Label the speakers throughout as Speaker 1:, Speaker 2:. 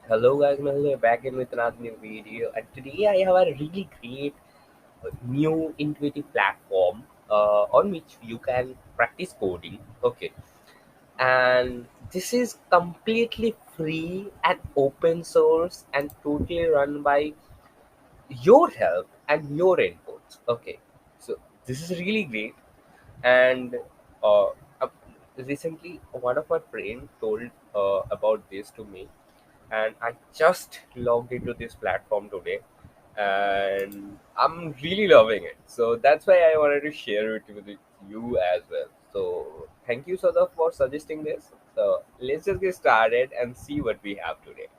Speaker 1: Hello guys, Mehul here back in with another new video, and today I have a really great new intuitive platform on which you can practice coding. Okay, and this is completely free and open source and totally run by your help and your inputs. Okay, so this is really great, and uh, uh, recently one of my friends told about this to me, and I just logged into this platform today, and I'm really loving it. So that's why I wanted to share it with you as well. So thank you, Sadaf, for suggesting this. So let's just get started and see what we have today.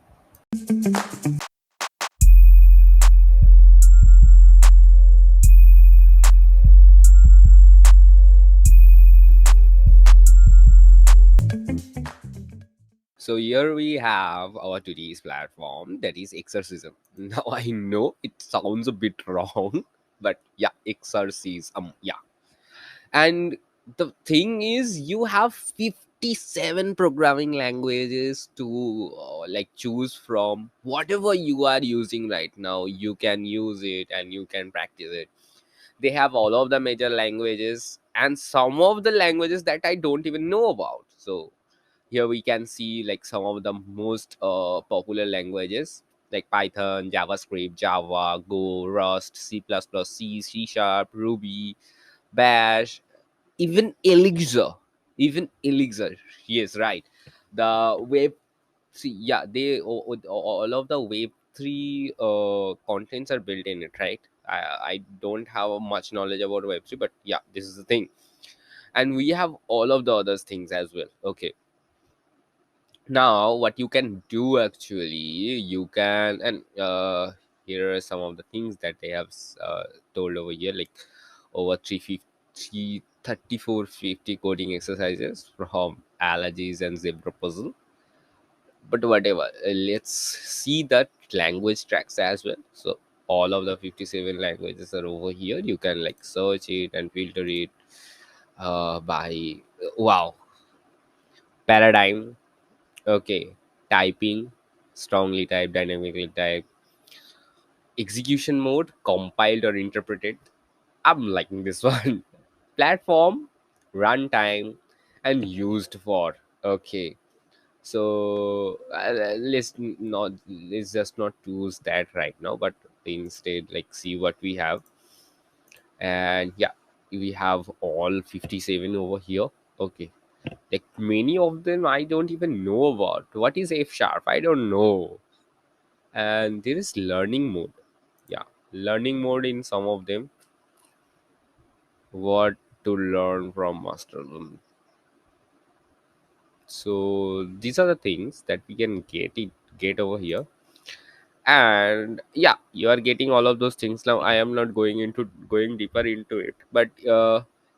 Speaker 1: So here we have our today's platform, that is exorcism. Now I know it sounds a bit wrong, but yeah, exorcism. Yeah, and the thing is, you have 57 programming languages to choose from. Whatever you are using right now, you can use it and you can practice it. They have all of the major languages and some of the languages that I don't even know about. So here we can see like some of the most popular languages like Python, JavaScript, Java, Go, Rust, C++, C Sharp, Ruby, Bash, even Elixir. Yes, right. The web, see, yeah, all of the web 3 contents are built in it, right? I don't have much knowledge about web 3, but yeah, this is the thing. And we have all of the other things as well. Okay, now what you can do actually, you can, and here are some of the things that they have told over here, like over 350 3450 coding exercises from allergies and zebra puzzle. But whatever, let's see that language tracks as well. So all of the 57 languages are over here. You can like search it and filter it by wow, paradigm. Okay, typing, strongly typed, dynamically typed, execution mode, compiled or interpreted. I'm liking this one. Platform, runtime, and used for. Okay, so let's just not choose that right now, but instead like see what we have. And yeah, we have all 57 over here. Okay, like many of them I don't even know about. What is F sharp? I don't know. And there is learning mode. Yeah, learning mode in some of them. What to learn from master. So these are the things that we can get over here. And yeah, you are getting all of those things. Now I am not going deeper into it, but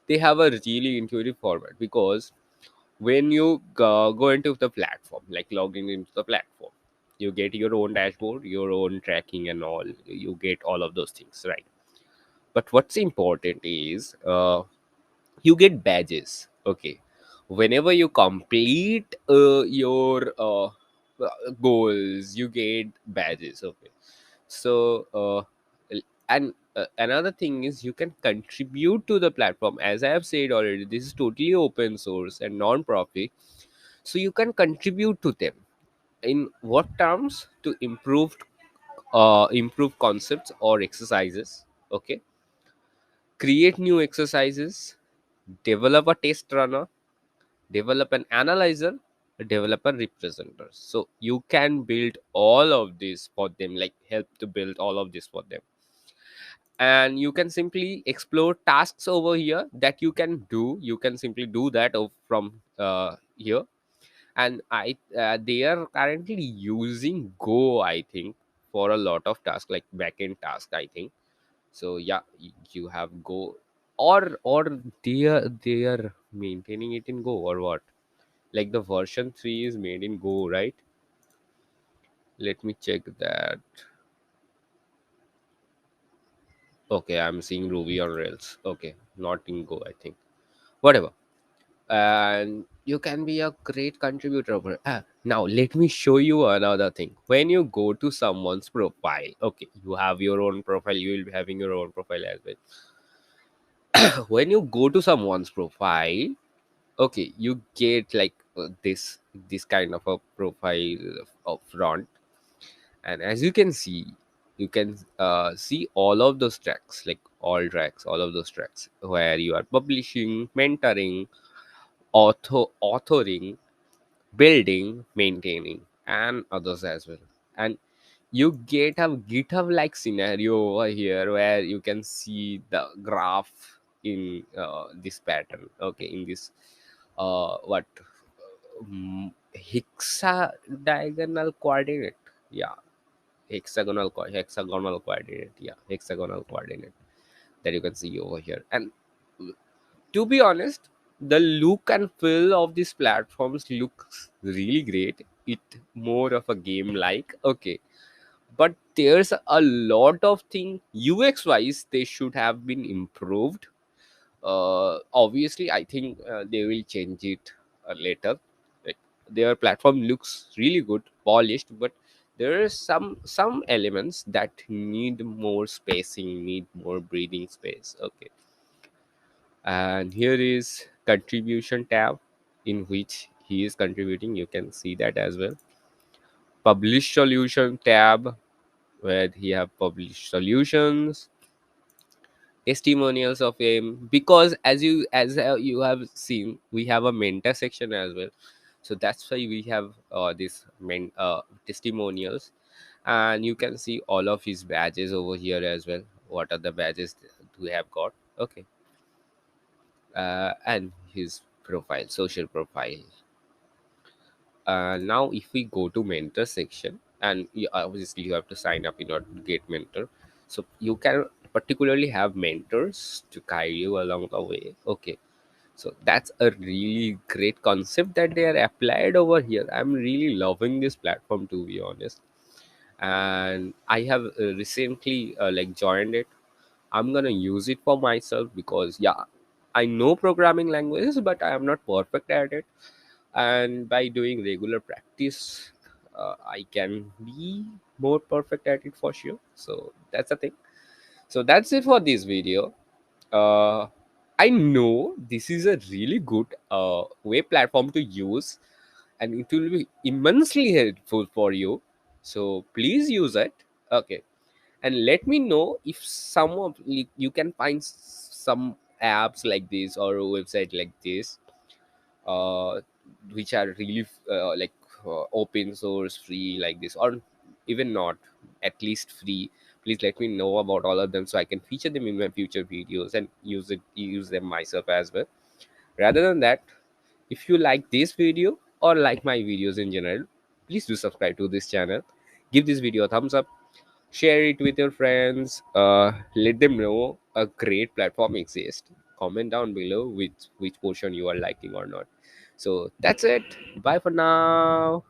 Speaker 1: they have a really intuitive format, because when you go into the platform, like logging into the platform, you get your own dashboard, your own tracking and all. You get all of those things, right? But what's important is you get badges. Okay, whenever you complete your goals, you get badges. Okay, so and another thing is you can contribute to the platform. As I have said already, this is totally open source and non-profit, so you can contribute to them. In what terms? To improve concepts or exercises. Okay, create new exercises, develop a test runner, develop an analyzer, develop a representer. So you can build all of this for them, like help to build all of this for them. And you can simply explore tasks over here that you can do. You can simply do that from here. And they are currently using Go, I think, for a lot of tasks, like backend tasks, I think. So yeah, you have Go, or they are maintaining it in Go, or what? Like the version 3 is made in Go, right? Let me check that. Okay, I'm seeing Ruby on Rails. Okay, not in Go, I think. Whatever. And you can be a great contributor over. Now let me show you another thing. When you go to someone's profile, okay, you have your own profile, you will be having your own profile as well. When you go to someone's profile, okay, you get like this kind of a profile of front, and as you can see, you can see all of those tracks, like all tracks, all of those tracks where you are publishing, mentoring, authoring, building, maintaining, and others as well. And you get a GitHub like scenario over here where you can see the graph in this pattern. Okay, in this what hexadiagonal coordinate. Yeah, hexagonal coordinate. Yeah, hexagonal coordinate that you can see over here. And to be honest, the look and feel of these platforms looks really great. It more of a game like, okay, but there's a lot of thing UX wise they should have been improved. Obviously I think they will change it later. Like, their platform looks really good, polished, but there are some elements that need more spacing, need more breathing space. Okay, and here is contribution tab in which he is contributing, you can see that as well. Publish solution tab where he have published solutions, testimonials of him, because as you have seen, we have a mentor section as well. So that's why we have this testimonials, and you can see all of his badges over here as well. What are the badges we have got? Okay, and his profile, social profile. Now if we go to mentor section, and obviously you have to sign up in order to get mentor, so you can particularly have mentors to guide you along the way. Okay, so that's a really great concept that they are applied over here. I'm really loving this platform, to be honest. And I have recently like joined it. I'm gonna use it for myself because yeah, I know programming languages, but I am not perfect at it. And by doing regular practice, I can be more perfect at it for sure. So that's the thing. So that's it for this video. uh, I know this is a really good web platform to use, and it will be immensely helpful for you. So please use it. Okay, and let me know if some of you can find some apps like this or a website like this, uh, which are really open source, free like this, or even not, at least free. Please let me know about all of them so I can feature them in my future videos and use them myself as well. Rather than that, if you like this video or like my videos in general, please do subscribe to this channel, give this video a thumbs up, share it with your friends, let them know a great platform exists. Comment down below which portion you are liking or not. So that's it. Bye for now.